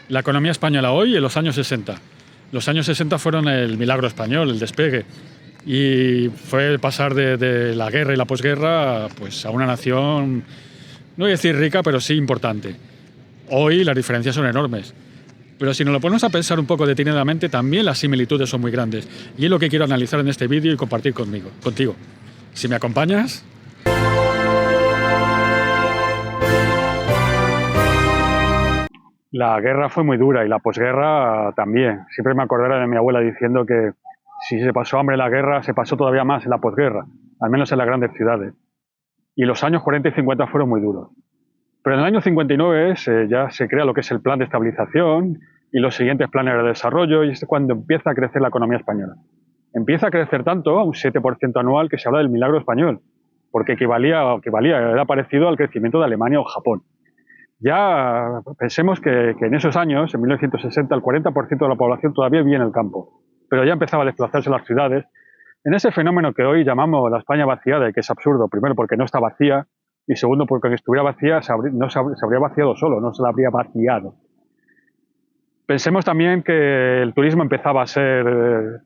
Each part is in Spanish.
la economía española hoy en los años 60. Los años 60 fueron el milagro español, el despegue. Y fue pasar de la guerra y la posguerra pues, a una nación, no voy a decir rica, pero sí importante. Hoy las diferencias son enormes. Pero si nos lo ponemos a pensar un poco detenidamente, también las similitudes son muy grandes. Y es lo que quiero analizar en este vídeo y compartir contigo. Si me acompañas... La guerra fue muy dura y la posguerra también. Siempre me acordaré de mi abuela diciendo que si se pasó hambre en la guerra, se pasó todavía más en la posguerra, al menos en las grandes ciudades. Y los años 40 y 50 fueron muy duros. Pero en el año 59 ya se crea lo que es el plan de estabilización y los siguientes planes de desarrollo, y es cuando empieza a crecer la economía española. Empieza a crecer tanto, a un 7% anual, que se habla del milagro español, porque era parecido al crecimiento de Alemania o Japón. Ya pensemos que en esos años, en 1960, el 40% de la población todavía vivía en el campo, pero ya empezaba a desplazarse a las ciudades, en ese fenómeno que hoy llamamos la España vaciada, y que es absurdo, primero porque no está vacía, y segundo porque aunque estuviera vacía no se habría vaciado solo, no se la habría vaciado. Pensemos también que el turismo empezaba a ser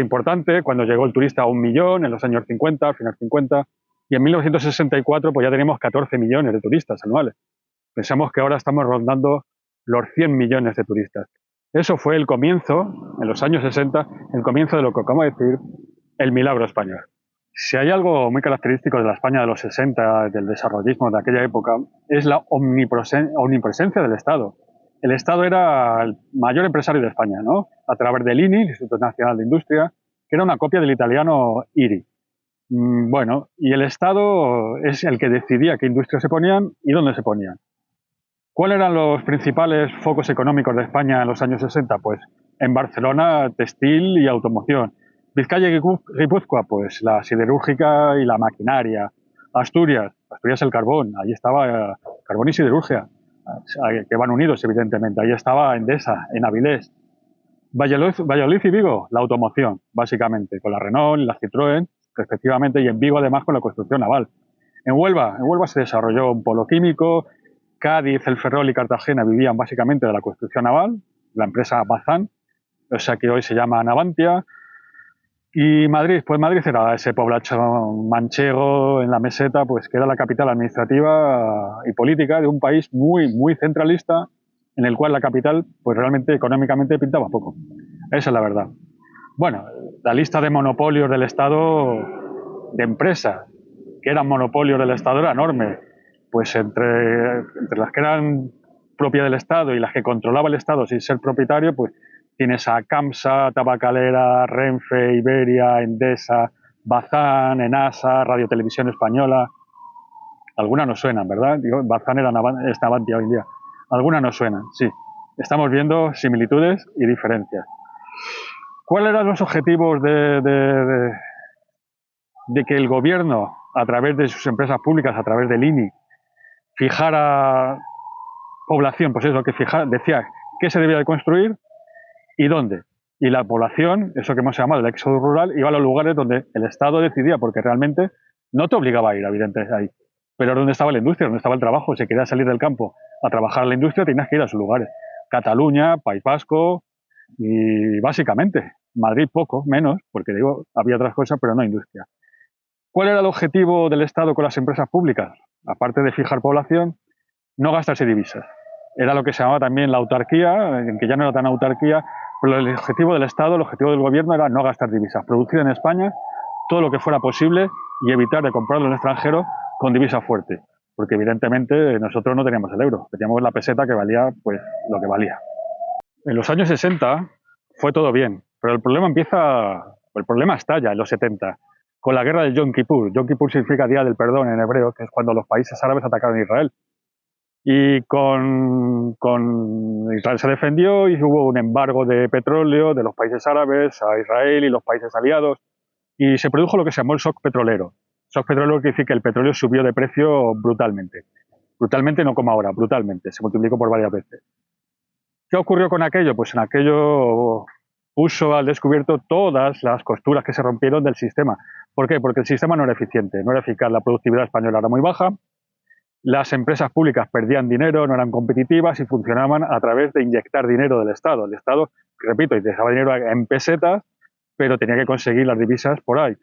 importante cuando llegó el turista a 1 millón en los años 50, al final 50, y en 1964 pues ya teníamos 14 millones de turistas anuales. Pensamos que ahora estamos rondando los 100 millones de turistas. Eso fue el comienzo, en los años 60, el comienzo de lo que acabamos de decir, el milagro español. Si hay algo muy característico de la España de los 60, del desarrollismo de aquella época, es la omnipresencia del Estado. El Estado era el mayor empresario de España, ¿no? A través del INI, el Instituto Nacional de Industria, que era una copia del italiano IRI. Bueno, y el Estado es el que decidía qué industrias se ponían y dónde se ponían. ¿Cuáles eran los principales focos económicos de España en los años 60? Pues en Barcelona, textil y automoción. Vizcaya y Guipúzcoa, pues la siderúrgica y la maquinaria. Asturias el carbón, ahí estaba carbón y siderurgia, que van unidos evidentemente. Ahí estaba Endesa, en Avilés. Valladolid y Vigo, la automoción, básicamente, con la Renault y la Citroën, respectivamente, y en Vigo además con la construcción naval. En Huelva se desarrolló un polo químico. Cádiz, El Ferrol y Cartagena vivían básicamente de la construcción naval, la empresa Bazán, o sea que hoy se llama Navantia. Y Madrid, pues Madrid era ese poblacho manchego en la meseta, pues que era la capital administrativa y política de un país muy, muy centralista, en el cual la capital, pues realmente económicamente pintaba poco. Esa es la verdad. Bueno, la lista de monopolios del Estado, de empresas que eran monopolios del Estado, era enorme. Pues entre las que eran propias del Estado y las que controlaba el Estado sin ser propietario, pues tienes a Camsa, Tabacalera, Renfe, Iberia, Endesa, Bazán, Enasa, Radio Televisión Española. Algunas no suenan, ¿verdad? Digo, Bazán es Navantia hoy en día. Algunas no suenan, sí. Estamos viendo similitudes y diferencias. ¿Cuáles eran los objetivos de que el gobierno, a través de sus empresas públicas, a través del INI, fijara población? Pues eso, decía qué se debía de construir y dónde. Y la población, eso que hemos llamado el éxodo rural, iba a los lugares donde el Estado decidía, porque realmente no te obligaba a ir, evidentemente, ahí. Pero donde estaba la industria, donde estaba el trabajo. Si querías salir del campo a trabajar en la industria, tenías que ir a sus lugares. Cataluña, País Vasco y básicamente Madrid poco, menos, porque digo, había otras cosas, pero no industria. ¿Cuál era el objetivo del Estado con las empresas públicas? Aparte de fijar población, no gastarse divisas. Era lo que se llamaba también la autarquía, en que ya no era tan autarquía, pero el objetivo del Estado, el objetivo del gobierno era no gastar divisas, producir en España todo lo que fuera posible y evitar de comprarlo en el extranjero con divisa fuerte, porque evidentemente nosotros no teníamos el euro, teníamos la peseta que valía pues lo que valía. En los años 60 fue todo bien, pero el problema estalla en los 70, con la guerra del Yom Kippur. Yom Kippur significa Día del Perdón en hebreo, que es cuando los países árabes atacaron a Israel. Y con Israel se defendió y hubo un embargo de petróleo de los países árabes a Israel y los países aliados, y se produjo lo que se llamó el shock petrolero. Shock petrolero quiere decir que el petróleo subió de precio brutalmente. Brutalmente no como ahora, brutalmente, se multiplicó por varias veces. ¿Qué ocurrió con aquello? Pues en aquello puso al descubierto todas las costuras que se rompieron del sistema. ¿Por qué? Porque el sistema no era eficiente, no era eficaz, la productividad española era muy baja, Las empresas públicas perdían dinero, no eran competitivas y funcionaban a través de inyectar dinero del Estado. El Estado, repito, dejaba dinero en pesetas, pero tenía que conseguir las divisas por ahí.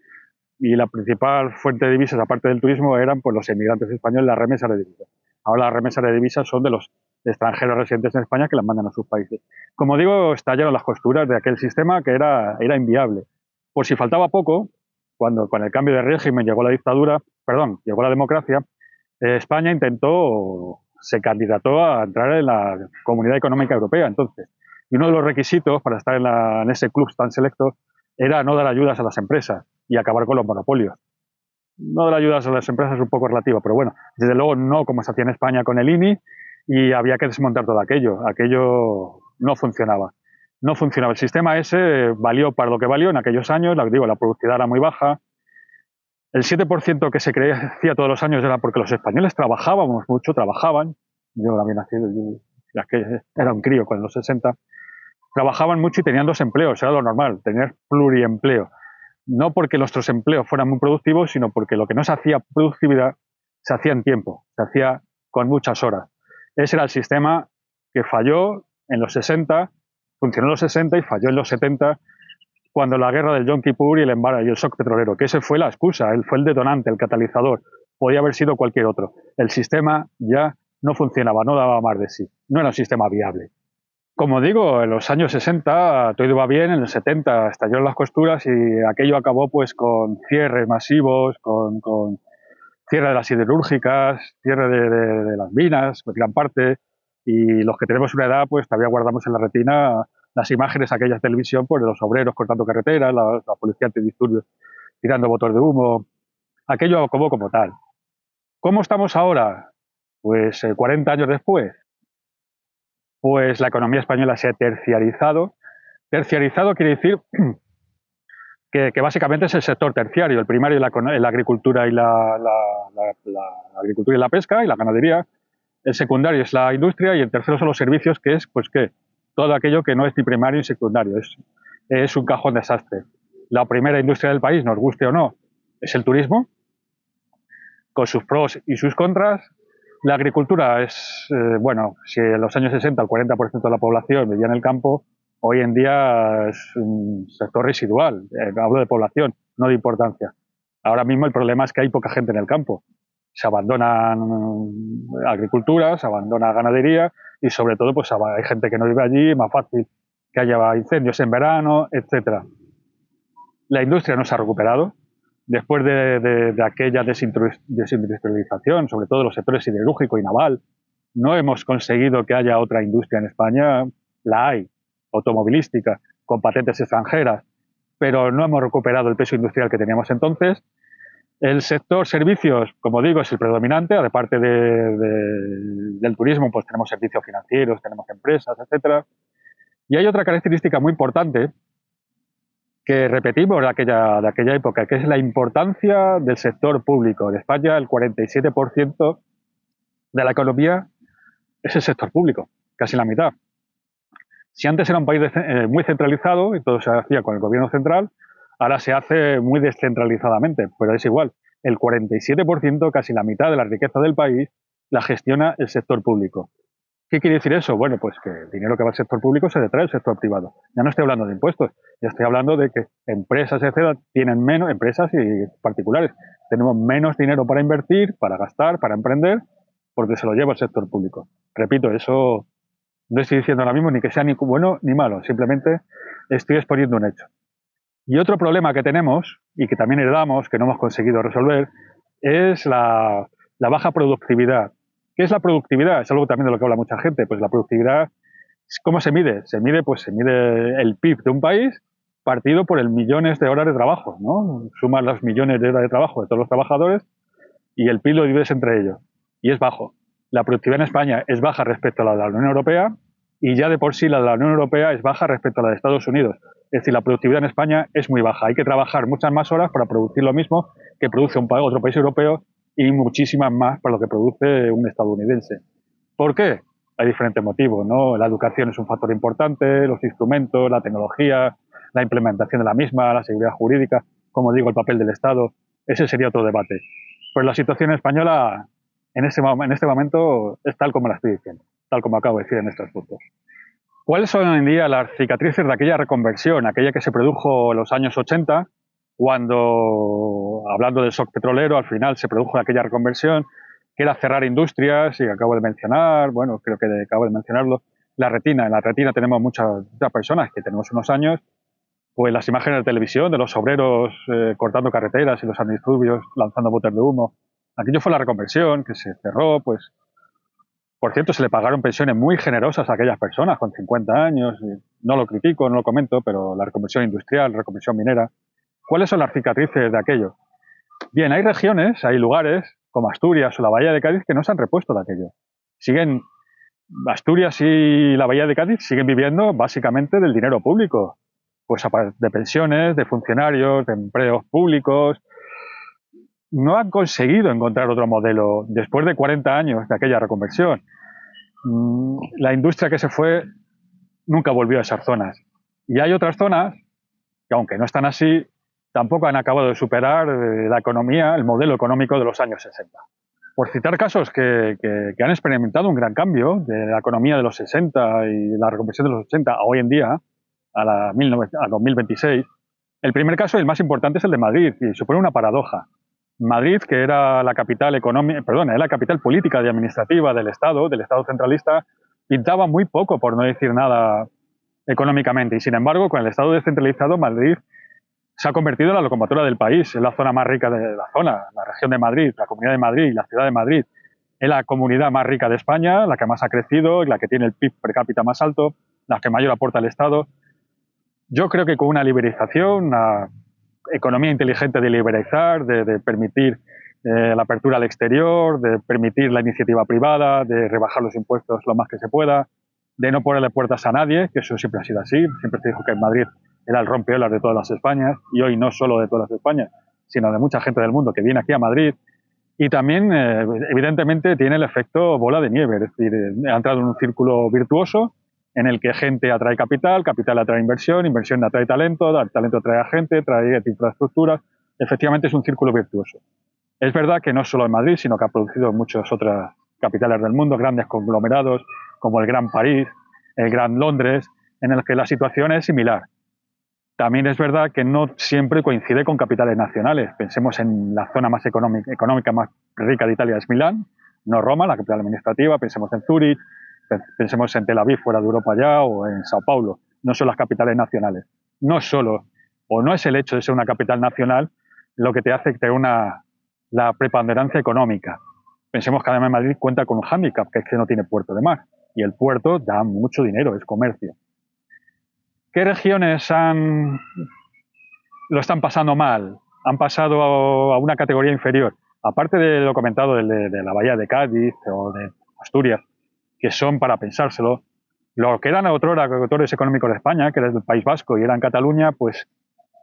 Y la principal fuente de divisas, aparte del turismo, eran pues, los emigrantes españoles, las remesas de divisas. Ahora las remesas de divisas son de los extranjeros residentes en España que las mandan a sus países. Como digo, estallaron las costuras de aquel sistema que era inviable. Por si faltaba poco, cuando con el cambio de régimen llegó la dictadura, perdón, llegó la democracia, España se candidató a entrar en la Comunidad Económica Europea entonces. Y uno de los requisitos para estar en ese club tan selecto era no dar ayudas a las empresas y acabar con los monopolios. No dar ayudas a las empresas es un poco relativo, pero bueno, desde luego no como se hacía en España con el INI y había que desmontar todo aquello. Aquello no funcionaba. No funcionaba. El sistema ese valió para lo que valió en aquellos años. La productividad era muy baja. El 7% que se crecía todos los años era porque los españoles trabajábamos mucho, trabajaban. Yo también era un crío con los 60. Trabajaban mucho y tenían 2 empleos, era lo normal, tener pluriempleo. No porque nuestros empleos fueran muy productivos, sino porque lo que no se hacía productividad se hacía en tiempo, se hacía con muchas horas. Ese era el sistema que falló en los 60, funcionó en los 60 y falló en los 70, cuando la guerra del Yom Kippur y el embargo y el shock petrolero, que ese fue la excusa, él fue el detonante, el catalizador, podía haber sido cualquier otro. El sistema ya no funcionaba, no daba más de sí, no era un sistema viable. Como digo, en los años 60 todo iba bien, en el 70 estallaron las costuras y aquello acabó pues con cierres masivos, con cierre de las siderúrgicas, cierre de las minas, por gran parte, y los que tenemos una edad pues todavía guardamos en la retina las imágenes aquellas de televisión pues, de los obreros cortando carreteras, la policía antidisturbios tirando botes de humo. Aquello acabó como tal. ¿Cómo estamos ahora? Pues 40 años después. Pues la economía española se ha terciarizado. Terciarizado quiere decir que básicamente es el sector terciario. El primario es la agricultura y la agricultura y la pesca y la ganadería. El secundario es la industria y el tercero son los servicios, que es pues que todo aquello que no es ni primario ni secundario. Es un cajón desastre. La primera industria del país, nos guste o no, es el turismo, con sus pros y sus contras. La agricultura es, bueno, si en los años 60 el 40% de la población vivía en el campo, hoy en día es un sector residual. Hablo de población, no de importancia. Ahora mismo el problema es que hay poca gente en el campo. Se abandonan agricultura, se abandona ganadería y sobre todo pues hay gente que no vive allí, es más fácil que haya incendios en verano, etcétera. La industria no se ha recuperado. Después de aquella desindustrialización, sobre todo los sectores siderúrgico y naval, no hemos conseguido que haya otra industria en España. La hay, automovilística, con patentes extranjeras, pero no hemos recuperado el peso industrial que teníamos entonces. El sector servicios, como digo, es el predominante, aparte del turismo, pues tenemos servicios financieros, tenemos empresas, etcétera. Y hay otra característica muy importante que repetimos de aquella época, que es la importancia del sector público. En España el 47% de la economía es el sector público, casi la mitad. Si antes era un país muy centralizado y todo se hacía con el gobierno central, ahora se hace muy descentralizadamente, pero es igual. El 47%, casi la mitad de la riqueza del país, la gestiona el sector público. ¿Qué quiere decir eso? Bueno, pues que el dinero que va al sector público se detrae del sector privado. Ya no estoy hablando de impuestos, ya estoy hablando de que empresas, etcétera, tienen menos, empresas y particulares, tenemos menos dinero para invertir, para gastar, para emprender, porque se lo lleva el sector público. Repito, eso no estoy diciendo ahora mismo ni que sea ni bueno ni malo, simplemente estoy exponiendo un hecho. Y otro problema que tenemos, y que también heredamos, que no hemos conseguido resolver, es la baja productividad. ¿Qué es la productividad? Es algo también de lo que habla mucha gente. Pues la productividad, ¿cómo se mide? Se mide el PIB de un país partido por el millones de horas de trabajo, ¿no? Sumas los millones de horas de trabajo de todos los trabajadores y el PIB lo divides entre ellos. Y es bajo. La productividad en España es baja respecto a la de la Unión Europea y ya de por sí la de la Unión Europea es baja respecto a la de Estados Unidos. Es decir, la productividad en España es muy baja. Hay que trabajar muchas más horas para producir lo mismo que produce otro país europeo y muchísimas más para lo que produce un estadounidense. ¿Por qué? Hay diferentes motivos, ¿no? La educación es un factor importante, los instrumentos, la tecnología, la implementación de la misma, la seguridad jurídica, como digo, el papel del Estado. Ese sería otro debate. Pues la situación española en este momento es tal como la estoy diciendo, tal como acabo de decir en estos puntos. ¿Cuáles son hoy en día las cicatrices de aquella reconversión, aquella que se produjo en los años 80, cuando, hablando del shock petrolero, al final se produjo aquella reconversión, que era cerrar industrias, y acabo de mencionar, bueno, creo que acabo de mencionarlo, la retina. En la retina tenemos muchas personas que tenemos unos años, pues las imágenes de televisión de los obreros cortando carreteras y los antidisturbios lanzando botes de humo. Aquello fue la reconversión, que se cerró, pues por cierto, se le pagaron pensiones muy generosas a aquellas personas con 50 años. No lo critico, no lo comento, pero la reconversión industrial, la reconversión minera. ¿Cuáles son las cicatrices de aquello? Bien, hay regiones, hay lugares, como Asturias o la Bahía de Cádiz, que no se han repuesto de aquello. Siguen, Asturias y la Bahía de Cádiz siguen viviendo básicamente del dinero público. Pues de pensiones, de funcionarios, de empleos públicos. No han conseguido encontrar otro modelo después de 40 años de aquella reconversión. La industria que se fue nunca volvió a esas zonas. Y hay otras zonas que, aunque no están así, tampoco han acabado de superar la economía, el modelo económico de los años 60. Por citar casos que han experimentado un gran cambio de la economía de los 60 y la reconversión de los 80 a hoy en día, a 2026, el primer caso y el más importante es el de Madrid, y supone una paradoja. Madrid, que era la capital era la capital política y administrativa del Estado centralista, pintaba muy poco, por no decir nada, económicamente. Y sin embargo, con el Estado descentralizado, Madrid se ha convertido en la locomotora del país, es la zona más rica de la zona, la región de Madrid, la Comunidad de Madrid, la ciudad de Madrid. Es la comunidad más rica de España, la que más ha crecido, la que tiene el PIB per cápita más alto, la que mayor aporta al Estado. Yo creo que con una liberalización, una economía inteligente de liberalizar, de permitir la apertura al exterior, de permitir la iniciativa privada, de rebajar los impuestos lo más que se pueda, de no ponerle puertas a nadie, que eso siempre ha sido así. Siempre se dijo que en Madrid era el rompeolas de todas las Españas, y hoy no solo de todas las Españas, sino de mucha gente del mundo que viene aquí a Madrid. Y también, evidentemente, tiene el efecto bola de nieve, es decir, ha entrado en un círculo virtuoso en el que gente atrae capital, capital atrae inversión, inversión atrae talento, talento atrae a gente, trae infraestructuras. Efectivamente, es un círculo virtuoso. Es verdad que no solo en Madrid, sino que ha producido en muchas otras capitales del mundo, grandes conglomerados como el Gran París, el Gran Londres, en el que la situación es similar. También es verdad que no siempre coincide con capitales nacionales. Pensemos en la zona más económica más rica de Italia, es Milán, no Roma, la capital administrativa. Pensemos en Zúrich, pensemos en Tel Aviv, fuera de Europa ya, o en Sao Paulo. No son las capitales nacionales. No solo, o no es el hecho de ser una capital nacional lo que te hace tener la preponderancia económica. Pensemos que además Madrid cuenta con un hándicap, que es que no tiene puerto de mar. Y el puerto da mucho dinero, es comercio. ¿Qué regiones lo están pasando mal? Han pasado a una categoría inferior. Aparte de lo comentado de la Bahía de Cádiz o de Asturias, que son para pensárselo, lo que eran otrora actores económicos de España, que era el País Vasco y era en Cataluña, pues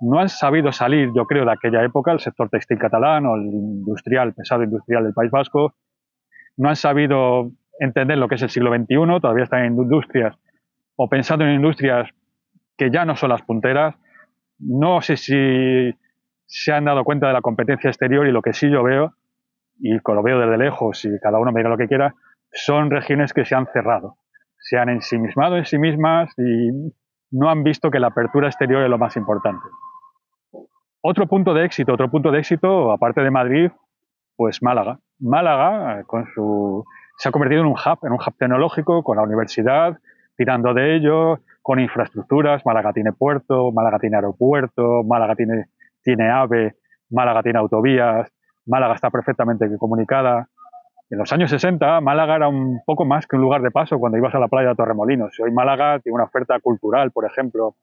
no han sabido salir, yo creo, de aquella época, el sector textil catalán o el industrial, el pesado industrial del País Vasco. No han sabido entender lo que es el siglo XXI, todavía están en industrias o pensando en industrias que ya no son las punteras. No sé si se han dado cuenta de la competencia exterior, y lo que sí yo veo, y lo veo desde lejos y cada uno me diga lo que quiera, son regiones que se han cerrado, se han ensimismado en sí mismas y no han visto que la apertura exterior es lo más importante. Otro punto de éxito, aparte de Madrid, pues Málaga. Málaga se ha convertido en un hub tecnológico, con la universidad, tirando de ello, con infraestructuras. Málaga tiene puerto, Málaga tiene aeropuerto, Málaga tiene AVE, Málaga tiene autovías, Málaga está perfectamente comunicada. En los años 60, Málaga era un poco más que un lugar de paso cuando ibas a la playa de Torremolinos. Hoy Málaga tiene una oferta cultural, por ejemplo.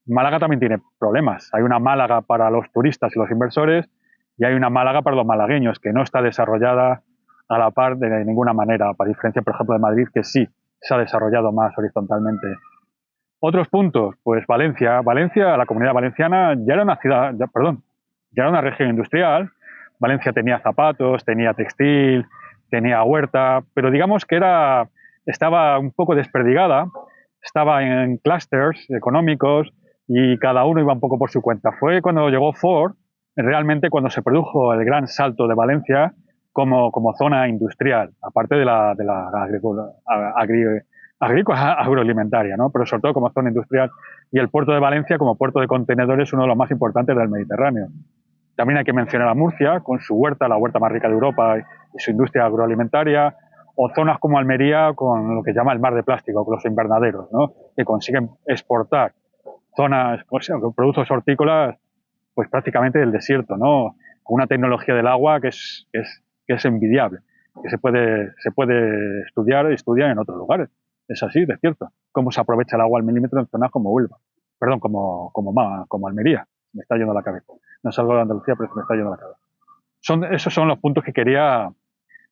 Málaga también tiene problemas. Hay una Málaga para los turistas y los inversores, y hay una Málaga para los malagueños, que no está desarrollada a la par de ninguna manera, para diferencia, por ejemplo, de Madrid, que sí se ha desarrollado más horizontalmente. Otros puntos, pues Valencia. Valencia, la Comunidad Valenciana, ya era ya era una región industrial. Valencia tenía zapatos, tenía textil, tenía huerta, pero digamos que estaba un poco desperdigada, estaba en clústeres económicos y cada uno iba un poco por su cuenta. Fue cuando llegó Ford, realmente cuando se produjo el gran salto de Valencia, como zona industrial, aparte de la agrícola agroalimentaria, ¿no? Pero sobre todo como zona industrial, y el puerto de Valencia como puerto de contenedores, uno de los más importantes del Mediterráneo. También hay que mencionar a Murcia, con su huerta, la huerta más rica de Europa, y su industria agroalimentaria, o zonas como Almería, con lo que se llama el mar de plástico, con los invernaderos, ¿no? Que consiguen exportar zonas, pues, productos hortícolas, pues prácticamente del desierto, ¿no? Con una tecnología del agua que es envidiable, que se puede estudiar en otros lugares. Es así, de cierto. Cómo se aprovecha el agua al milímetro en zonas como Huelva, perdón, como Almería. Me está yendo la cabeza. No salgo de Andalucía, pero se me está yendo la cabeza. Esos son los puntos que quería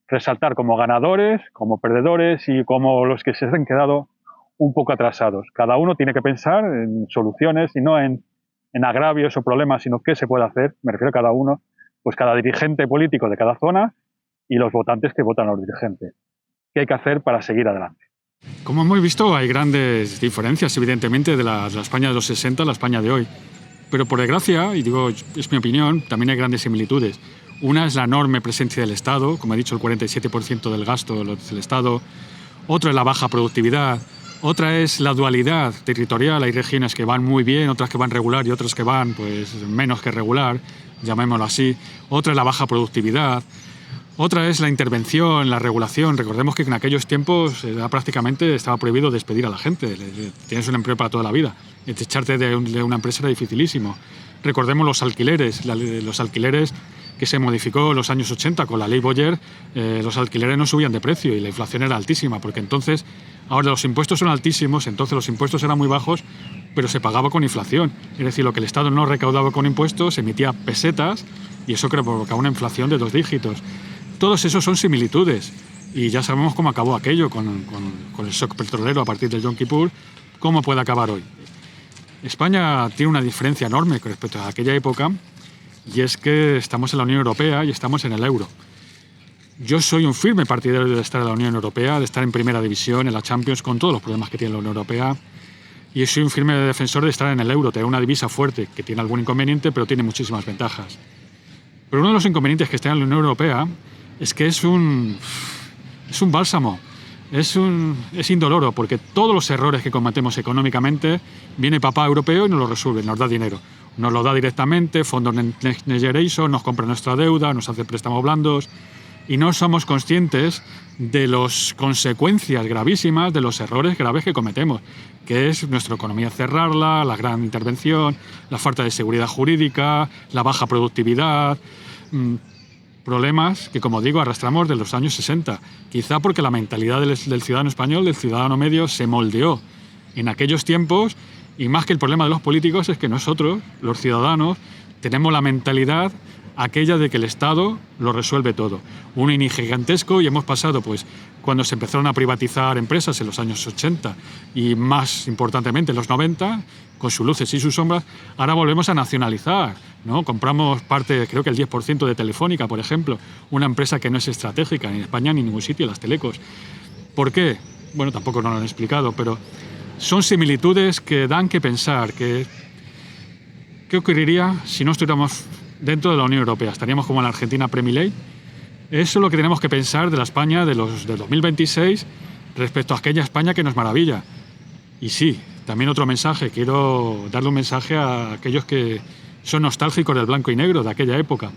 resaltar como ganadores, como perdedores y como los que se han quedado un poco atrasados. Cada uno tiene que pensar en soluciones y no en agravios o problemas, sino qué se puede hacer. Me refiero a cada uno, pues cada dirigente político de cada zona y los votantes que votan a los dirigentes. ¿Qué hay que hacer para seguir adelante? Como hemos visto, hay grandes diferencias, evidentemente, de la España de los 60 a la España de hoy. Pero por desgracia, y digo, es mi opinión, también hay grandes similitudes. Una es la enorme presencia del Estado, como he dicho, el 47% del gasto del Estado. Otra es la baja productividad. Otra es la dualidad territorial. Hay regiones que van muy bien, otras que van regular y otras que van pues menos que regular, llamémoslo así. Otra es la baja productividad. Otra es la intervención, la regulación. Recordemos que en aquellos tiempos prácticamente estaba prohibido despedir a la gente. Tienes un empleo para toda la vida. Echarte de una empresa era dificilísimo. Recordemos los alquileres que se modificó en los años 80 con la ley Boyer. Los alquileres no subían de precio y la inflación era altísima, porque entonces, ahora los impuestos son altísimos, entonces los impuestos eran muy bajos, pero se pagaba con inflación. Es decir, lo que el Estado no recaudaba con impuestos, emitía pesetas y eso provocaba una inflación de 2 dígitos. Todos esos son similitudes y ya sabemos cómo acabó aquello con el shock petrolero a partir del Yom Kippur, cómo puede acabar hoy. España tiene una diferencia enorme con respecto a aquella época y es que estamos en la Unión Europea y estamos en el euro. Yo soy un firme partidario de estar en la Unión Europea, de estar en primera división, en la Champions, con todos los problemas que tiene la Unión Europea, y soy un firme defensor de estar en el euro, tener una divisa fuerte que tiene algún inconveniente pero tiene muchísimas ventajas. Pero uno de los inconvenientes que está en la Unión Europea es que es un bálsamo, es indoloro, porque todos los errores que cometemos económicamente viene papá europeo y nos lo resuelve, nos da dinero. Nos lo da directamente, fondos Next Generation, nos compra nuestra deuda, nos hace préstamos blandos y no somos conscientes de las consecuencias gravísimas de los errores graves que cometemos, que es nuestra economía cerrarla, la gran intervención, la falta de seguridad jurídica, la baja productividad. Problemas que, como digo, arrastramos de los años 60, quizá porque la mentalidad del ciudadano español, del ciudadano medio, se moldeó en aquellos tiempos, y más que el problema de los políticos es que nosotros, los ciudadanos, tenemos la mentalidad aquella de que el Estado lo resuelve todo. Un INI gigantesco, y hemos pasado, pues, cuando se empezaron a privatizar empresas en los años 80 y más importantemente en los 90, con sus luces y sus sombras, ahora volvemos a nacionalizar, ¿no? Compramos parte, creo que el 10% de Telefónica, por ejemplo, una empresa que no es estratégica ni en España ni en ningún sitio, las telecos. ¿Por qué? Bueno, tampoco nos lo han explicado, pero son similitudes que dan que pensar. ¿Qué ocurriría si no estuviéramos dentro de la Unión Europea? ¿Estaríamos como en la Argentina pre-Milei? Eso es lo que tenemos que pensar de la España de 2026 respecto a aquella España que nos maravilla. Y sí, también otro mensaje, quiero darle un mensaje a aquellos que son nostálgicos del blanco y negro de aquella época.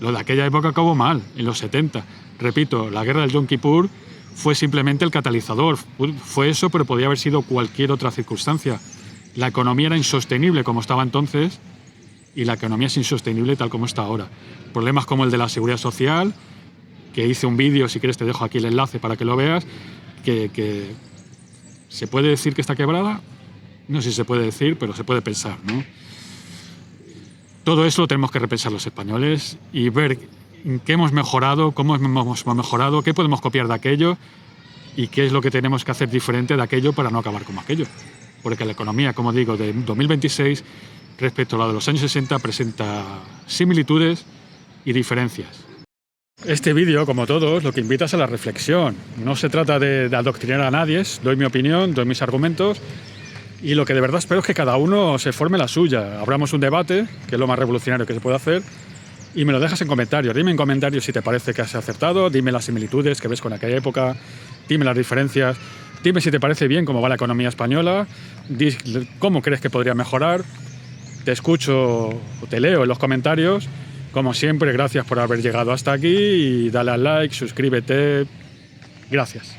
Lo de aquella época acabó mal, en los 70. Repito, la guerra del Yom Kippur fue simplemente el catalizador. Fue eso, pero podía haber sido cualquier otra circunstancia. La economía era insostenible como estaba entonces y la economía es insostenible tal como está ahora. Problemas como el de la seguridad social, que hice un vídeo, si quieres te dejo aquí el enlace para que lo veas, que ¿se puede decir que está quebrada? No sé si se puede decir, pero se puede pensar, ¿no? Todo eso lo tenemos que repensar los españoles y ver en qué hemos mejorado, cómo hemos mejorado, qué podemos copiar de aquello y qué es lo que tenemos que hacer diferente de aquello para no acabar como aquello. Porque la economía, como digo, de 2026 respecto a la de los años 60 presenta similitudes y diferencias. Este vídeo, como todos, lo que invita es a la reflexión. No se trata de adoctrinar a nadie, doy mi opinión, doy mis argumentos y lo que de verdad espero es que cada uno se forme la suya. Abramos un debate, que es lo más revolucionario que se puede hacer, y me lo dejas en comentarios. Dime en comentarios si te parece que has acertado, dime las similitudes que ves con aquella época, dime las diferencias, dime si te parece bien cómo va la economía española, cómo crees que podría mejorar. Te escucho o te leo en los comentarios. Como siempre, gracias por haber llegado hasta aquí y dale al like, suscríbete. Gracias.